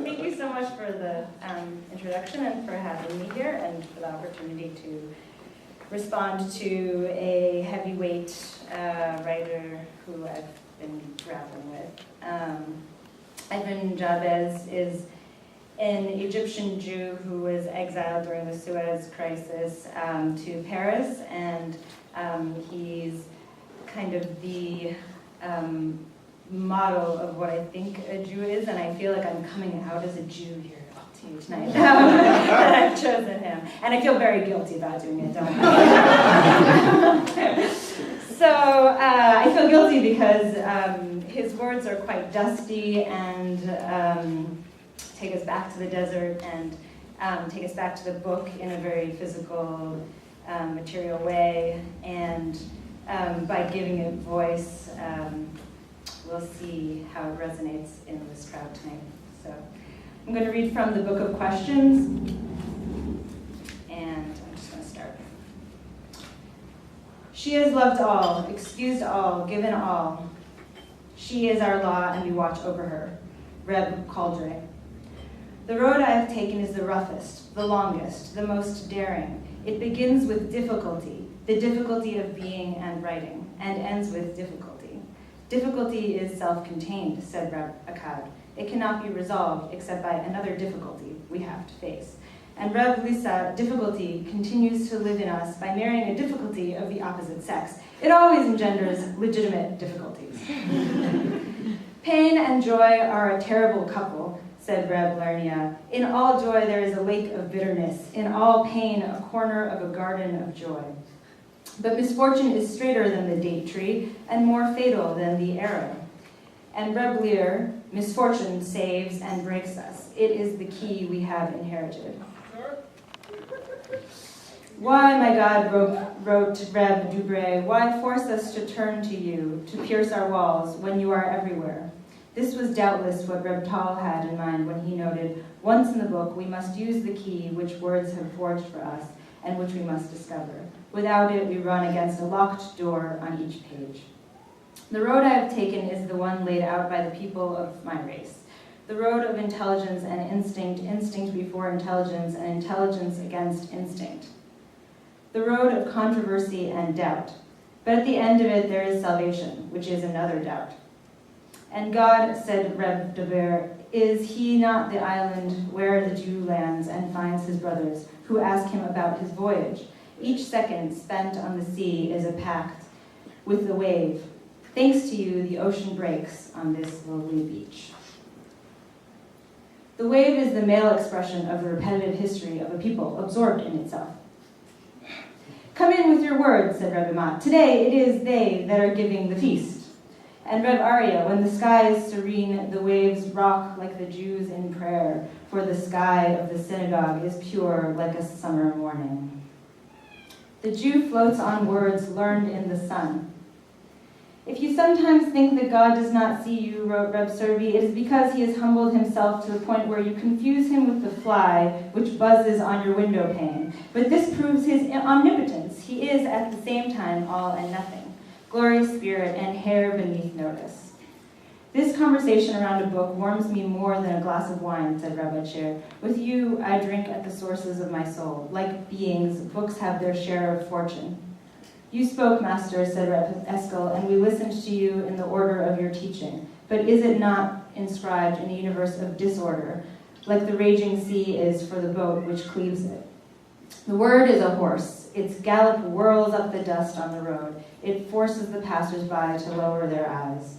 Thank you so much for the introduction and for having me here and for the opportunity to respond to a heavyweight writer who I've been grappling with. Edmond Jabes is an Egyptian Jew who was exiled during the Suez Crisis to Paris, and he's kind of the model of what I think a Jew is, and I feel like I'm coming out as a Jew here to you tonight that I've chosen him. And I feel very guilty about doing it, don't I? So I feel guilty because his words are quite dusty and take us back to the desert and take us back to the book in a very physical, material way. And by giving it voice, we'll see how it resonates in this crowd tonight. So I'm going to read from the Book of Questions, and I'm just going to start. She has loved all, excused all, given all. She is our law, and we watch over her. Reb Caldre. The road I have taken is the roughest, the longest, the most daring. It begins with difficulty, the difficulty of being and writing, and ends with difficulty. Difficulty is self-contained, said Reb Akkad. It cannot be resolved except by another difficulty we have to face. And Reb Lisa, difficulty continues to live in us by marrying a difficulty of the opposite sex. It always engenders legitimate difficulties. Pain and joy are a terrible couple, said Reb Lernia. In all joy there is a lake of bitterness, in all pain a corner of a garden of joy. But misfortune is straighter than the date tree and more fatal than the arrow. And Reb Lear, misfortune saves and breaks us. It is the key we have inherited. Why, my God, wrote Reb Dubré, why force us to turn to you, to pierce our walls, when you are everywhere? This was doubtless what Reb Tal had in mind when he noted, once in the book, we must use the key which words have forged for us, and which we must discover. Without it, we run against a locked door on each page. The road I have taken is the one laid out by the people of my race. The road of intelligence and instinct, instinct before intelligence, and intelligence against instinct. The road of controversy and doubt. But at the end of it, there is salvation, which is another doubt. And God, said Reb Deber, is he not the island where the Jew lands and finds his brothers, who ask him about his voyage? Each second spent on the sea is a pact with the wave. Thanks to you, the ocean breaks on this lonely beach. The wave is the male expression of the repetitive history of a people absorbed in itself. Come in with your words, said Reb Amat. Today it is they that are giving the feast. And Reb Arya, when the sky is serene, the waves rock like the Jews in prayer, for the sky of the synagogue is pure like a summer morning. The Jew floats on words learned in the sun. If you sometimes think that God does not see you, wrote Reb Servi, it is because he has humbled himself to the point where you confuse him with the fly which buzzes on your window pane. But this proves his omnipotence. He is at the same time all and nothing, glorious spirit and hair beneath notice. This conversation around a book warms me more than a glass of wine, said Rabbi Chair. With you, I drink at the sources of my soul. Like beings, books have their share of fortune. You spoke, Master, said Reb Eskel, and we listened to you in the order of your teaching. But is it not inscribed in a universe of disorder, like the raging sea is for the boat which cleaves it? The word is a horse. Its gallop whirls up the dust on the road. It forces the passers-by to lower their eyes.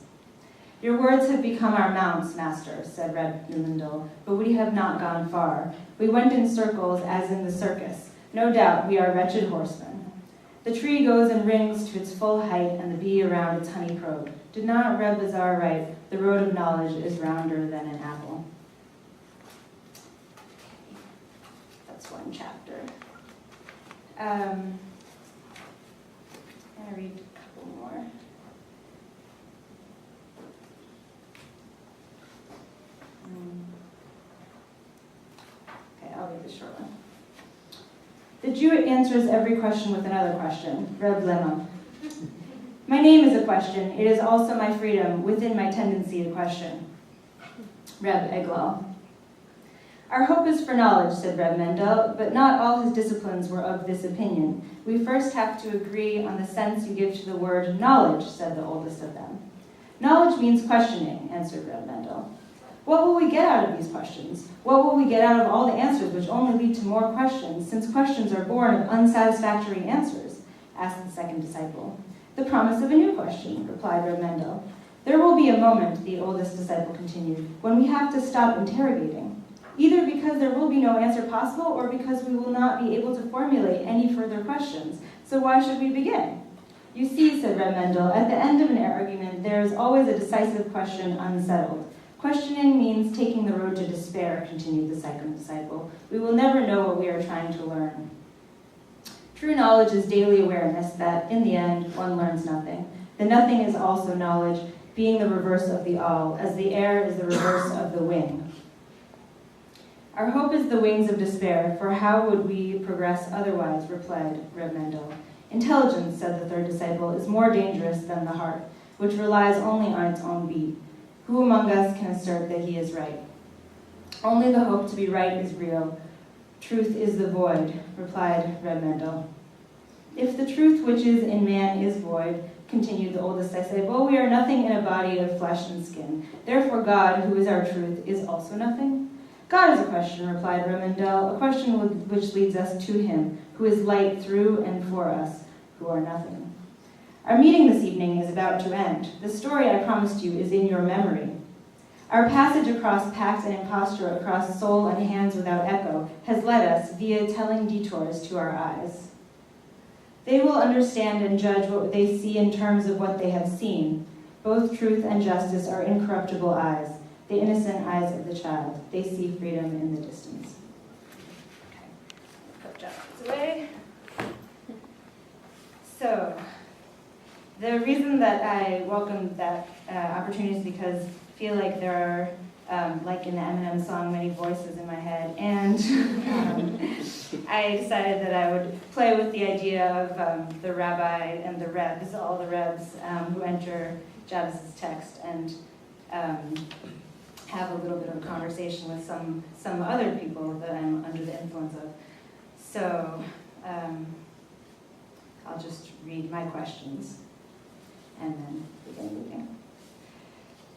Your words have become our mounts, Master, said Reb Newlandel, but we have not gone far. We went in circles as in the circus. No doubt we are wretched horsemen. The tree goes and rings to its full height, and the bee around its honey probe. Did not Reb Bazar write, the road of knowledge is rounder than an apple? That's one chapter. I'm going to read a couple more. Okay, I'll read the short one. The Jew answers every question with another question. Reb Lemma. My name is a question. It is also my freedom, within my tendency to question. Reb Eglal. Our hope is for knowledge, said Reb Mendel, but not all his disciplines were of this opinion. We first have to agree on the sense you give to the word knowledge, said the oldest of them. Knowledge means questioning, answered Reb Mendel. What will we get out of these questions? What will we get out of all the answers which only lead to more questions, since questions are born of unsatisfactory answers? Asked the second disciple. The promise of a new question, replied Reb Mendel. There will be a moment, the oldest disciple continued, when we have to stop interrogating, either because there will be no answer possible or because we will not be able to formulate any further questions. So why should we begin? You see, said Reb Mendel, at the end of an argument, there is always a decisive question unsettled. Questioning means taking the road to despair, continued the second disciple. We will never know what we are trying to learn. True knowledge is daily awareness that, in the end, one learns nothing. The nothing is also knowledge, being the reverse of the all, as the air is the reverse of the wing. Our hope is the wings of despair, for how would we progress otherwise, replied Reb Mendel. Intelligence, said the third disciple, is more dangerous than the heart, which relies only on its own beat. Who among us can assert that he is right? Only the hope to be right is real. Truth is the void, replied Reb Mendel. If the truth which is in man is void, continued the oldest disciple, we are nothing in a body of flesh and skin. Therefore God, who is our truth, is also nothing? God is a question, replied Reb Mendel, a question which leads us to him, who is light through and for us, who are nothing. Our meeting this evening is about to end. The story I promised you is in your memory. Our passage across pact and imposture, across soul and hands without echo, has led us, via telling detours, to our eyes. They will understand and judge what they see in terms of what they have seen. Both truth and justice are incorruptible eyes, the innocent eyes of the child. They see freedom in the distance. Okay, put justice away. So, the reason that I welcome that opportunity is because I feel like there are, like in the Eminem song, many voices in my head, and I decided that I would play with the idea of the rabbi and the rebs, all the rebs who enter Jabes' text, and have a little bit of a conversation with some other people that I'm under the influence of. So I'll just read my questions and then begin moving.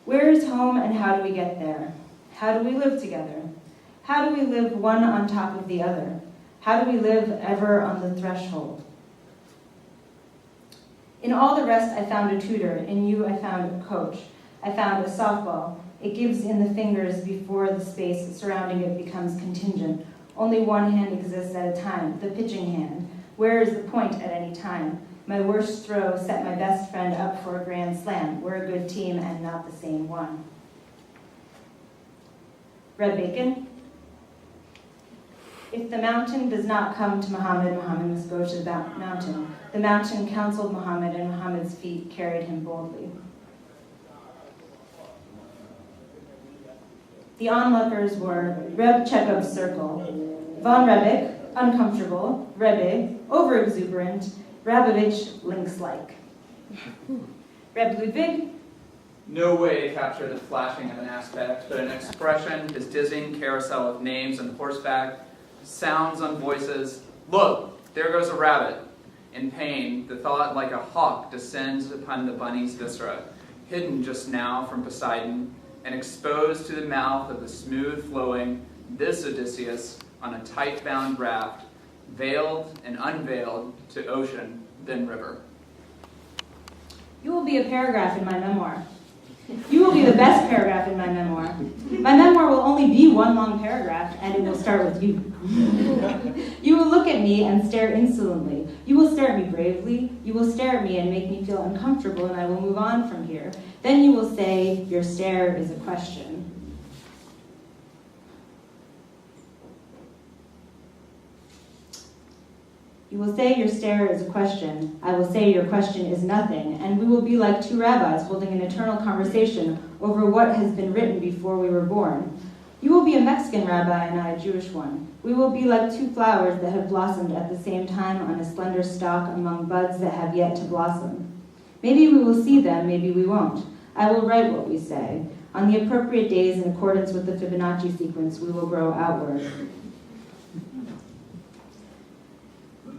Where is home and how do we get there? How do we live together? How do we live one on top of the other? How do we live ever on the threshold? In all the rest I found a tutor, in you I found a coach. I found a softball. It gives in the fingers before the space surrounding it becomes contingent. Only one hand exists at a time, the pitching hand. Where is the point at any time? My worst throw set my best friend up for a grand slam. We're a good team and not the same one. Red Bacon. If the mountain does not come to Muhammad, Muhammad must go to the mountain. The mountain counseled Muhammad, and Muhammad's feet carried him boldly. The onlookers were Reb Chekhov's circle, Von Rebick, uncomfortable, Rebbe, over-exuberant, Rabovich, lynx-like. Reb Ludwig? No way to capture the flashing of an aspect, but an expression, his dizzying carousel of names on horseback, sounds on voices. Look, there goes a rabbit. In pain, the thought like a hawk descends upon the bunny's viscera, hidden just now from Poseidon, and exposed to the mouth of the smooth-flowing, this Odysseus on a tight-bound raft, veiled and unveiled to ocean, then river. You will be a paragraph in my memoir. You will be the best paragraph in my memoir. My memoir will only be one long paragraph, and it will start with you. You will look at me and stare insolently. You will stare at me bravely. You will stare at me and make me feel uncomfortable, and I will move on from here. Then you will say, your stare is a question. You will say your stare is a question. I will say your question is nothing, and we will be like two rabbis holding an eternal conversation over what has been written before we were born. You will be a Mexican rabbi and I a Jewish one. We will be like two flowers that have blossomed at the same time on a slender stalk among buds that have yet to blossom. Maybe we will see them, maybe we won't. I will write what we say. On the appropriate days, in accordance with the Fibonacci sequence, we will grow outward.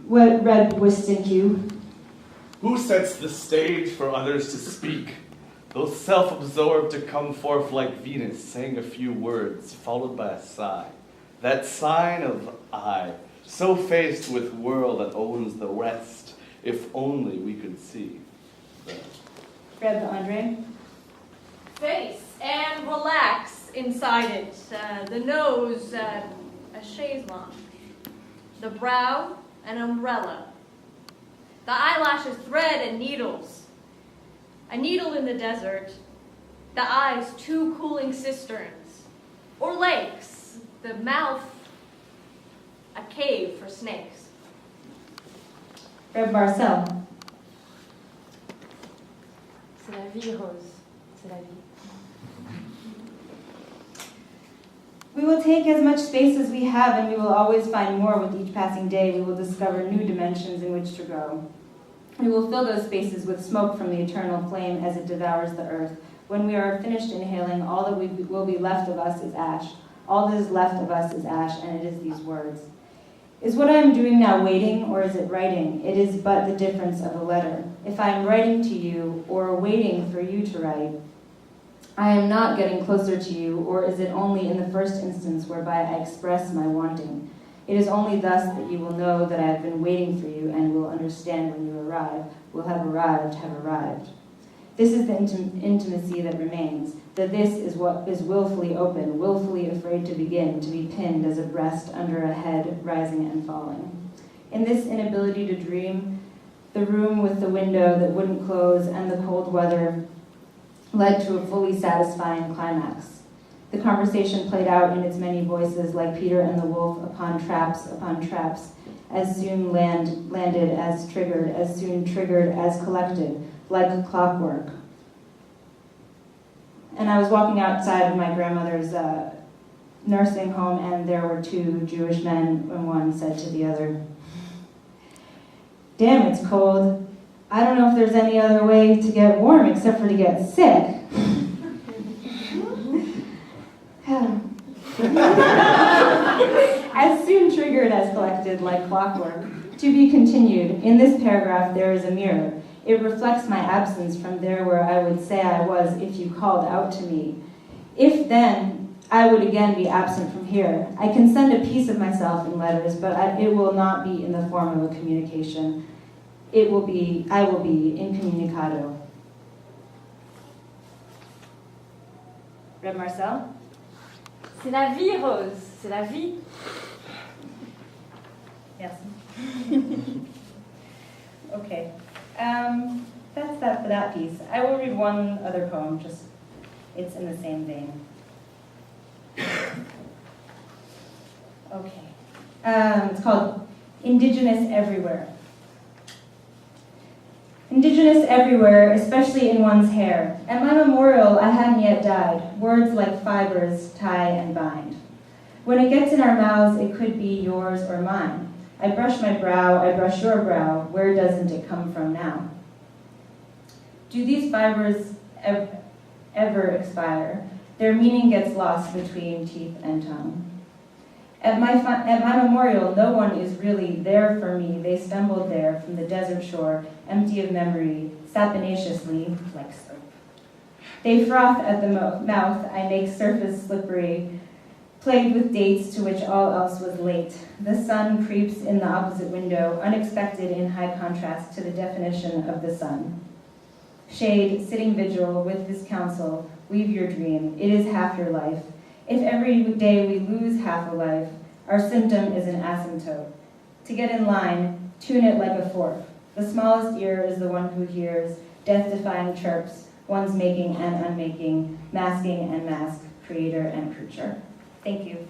What Reb Wistinq? Who sets the stage for others to speak? Those self-absorbed to come forth like Venus, saying a few words, followed by a sigh. That sign of I, so faced with world that owns the rest, if only we could see. Reb Andre? Face and relax inside it. The nose, a chaise longue. The brow, an umbrella. The eyelashes, thread and needles. A needle in the desert. The eyes, two cooling cisterns. Or lakes. The mouth, a cave for snakes. Reb Barcel? C'est la vie, Rose. C'est la vie. We will take as much space as we have, and we will always find more with each passing day. We will discover new dimensions in which to grow. We will fill those spaces with smoke from the eternal flame as it devours the earth. When we are finished inhaling, all that will be left of us is ash. All that is left of us is ash, and it is these words. Is what I am doing now waiting, or is it writing? It is but the difference of a letter. If I am writing to you, or waiting for you to write, I am not getting closer to you, or is it only in the first instance whereby I express my wanting? It is only thus that you will know that I have been waiting for you and will understand when you arrive, will have arrived. This is the intimacy that remains, that this is what is willfully open, willfully afraid to begin, to be pinned as a breast under a head rising and falling. In this inability to dream, the room with the window that wouldn't close and the cold weather led to a fully satisfying climax. The conversation played out in its many voices like Peter and the wolf upon traps, as soon landed as triggered, as soon triggered as collected, like clockwork. And I was walking outside of my grandmother's nursing home, and there were two Jewish men, and one said to the other, "Damn, it's cold. I don't know if there's any other way to get warm except for to get sick." As soon triggered as collected, like clockwork. To be continued. In this paragraph, there is a mirror. It reflects my absence from there where I would say I was if you called out to me. If then, I would again be absent from here. I can send a piece of myself in letters, but it will not be in the form of a communication. I will be incommunicado. Reb Marcel? C'est la vie, Rose. C'est la vie. Yes. Okay. That's that for that piece. I will read one other poem, just it's in the same vein. Okay. It's called Indigenous Everywhere. Indigenous everywhere, especially in one's hair. At my memorial, I hadn't yet died. Words like fibers tie and bind. When it gets in our mouths, it could be yours or mine. I brush my brow, I brush your brow. Where doesn't it come from now? Do these fibers ever expire? Their meaning gets lost between teeth and tongue. At my memorial, no one is really there for me. They stumbled there from the desert shore, empty of memory, saponaciously, like soap. They froth at the mouth, I make surface slippery, plagued with dates to which all else was late. The sun creeps in the opposite window, unexpected in high contrast to the definition of the sun. Shade, sitting vigil with this counsel, weave your dream. It is half your life. If every day we lose half a life, our symptom is an asymptote. To get in line, tune it like a fork. The smallest ear is the one who hears death-defying chirps, one's making and unmaking, masking and mask, creator and creature. Thank you.